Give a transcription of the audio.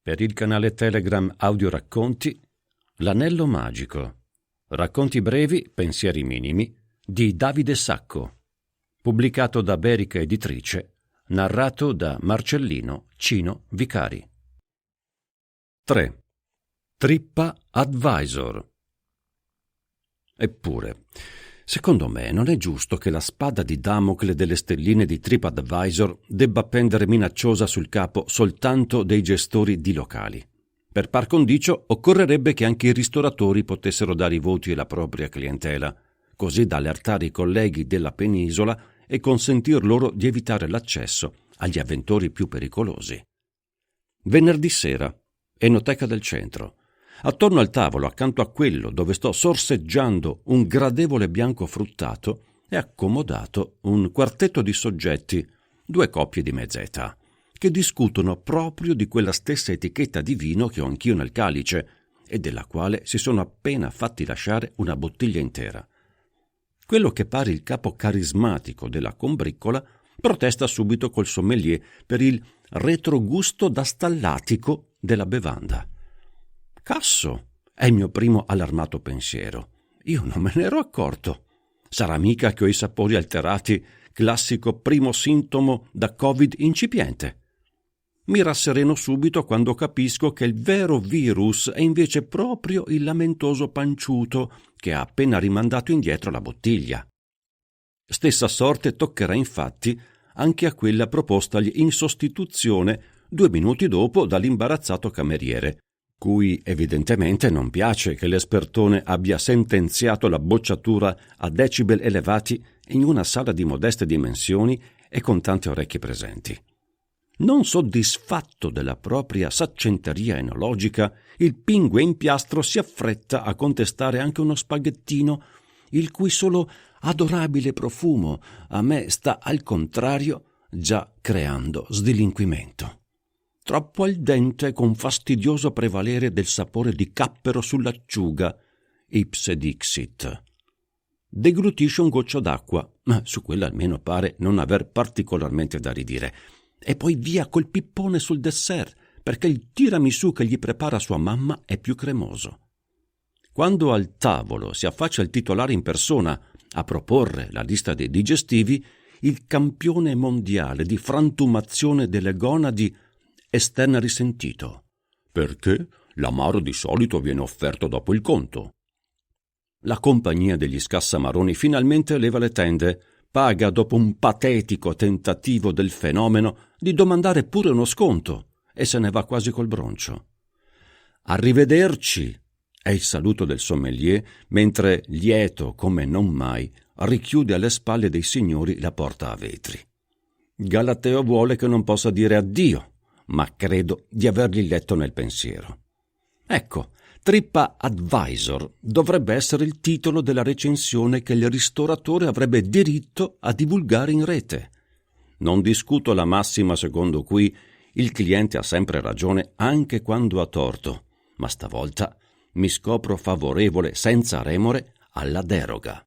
Per il canale Telegram Audio Racconti, L'anello magico. Racconti brevi, pensieri minimi, di Davide Sacco. Pubblicato da Berica Editrice, narrato da Marcellino Cino Vicari. 3. Trippa Advisor. Eppure, secondo me non è giusto che la spada di Damocle delle stelline di TripAdvisor debba pendere minacciosa sul capo soltanto dei gestori di locali. Per par condicio occorrerebbe che anche i ristoratori potessero dare i voti alla propria clientela, così da allertare i colleghi della penisola e consentir loro di evitare l'accesso agli avventori più pericolosi. Venerdì sera, Enoteca del Centro. Attorno al tavolo, accanto a quello dove sto sorseggiando un gradevole bianco fruttato, è accomodato un quartetto di soggetti, 2 coppie di mezza età, che discutono proprio di quella stessa etichetta di vino che ho anch'io nel calice e della quale si sono appena fatti lasciare una bottiglia intera. Quello che pare il capo carismatico della combriccola protesta subito col sommelier per il retrogusto da stallatico della bevanda. Casso, è il mio primo allarmato pensiero. Io non me ne ero accorto. Sarà mica che ho i sapori alterati, classico primo sintomo da Covid incipiente. Mi rassereno subito quando capisco che il vero virus è invece proprio il lamentoso panciuto che ha appena rimandato indietro la bottiglia. Stessa sorte toccherà infatti anche a quella propostagli in sostituzione 2 minuti dopo dall'imbarazzato cameriere, cui evidentemente non piace che l'espertone abbia sentenziato la bocciatura a decibel elevati in una sala di modeste dimensioni e con tante orecchie presenti. Non soddisfatto della propria saccenteria enologica, il pingue in piastro si affretta a contestare anche uno spaghettino, il cui solo adorabile profumo a me sta al contrario già creando sdelinquimento. Troppo al dente con fastidioso prevalere del sapore di cappero sull'acciuga, ipse dixit. Deglutisce un goccio d'acqua, ma su quella almeno pare non aver particolarmente da ridire, e poi via col pippone sul dessert, perché il tiramisù che gli prepara sua mamma è più cremoso. Quando al tavolo si affaccia il titolare in persona a proporre la lista dei digestivi, il campione mondiale di frantumazione delle gonadi esterna risentito. Perché l'amaro di solito viene offerto dopo il conto. La compagnia degli scassamaroni finalmente leva le tende, paga dopo un patetico tentativo del fenomeno di domandare pure uno sconto e se ne va quasi col broncio. Arrivederci è il saluto del sommelier mentre, lieto come non mai, richiude alle spalle dei signori la porta a vetri. Galateo vuole che non possa dire addio, ma credo di avergli letto nel pensiero. Ecco, TripAdvisor dovrebbe essere il titolo della recensione che il ristoratore avrebbe diritto a divulgare in rete. Non discuto la massima secondo cui il cliente ha sempre ragione anche quando ha torto, ma stavolta mi scopro favorevole senza remore alla deroga.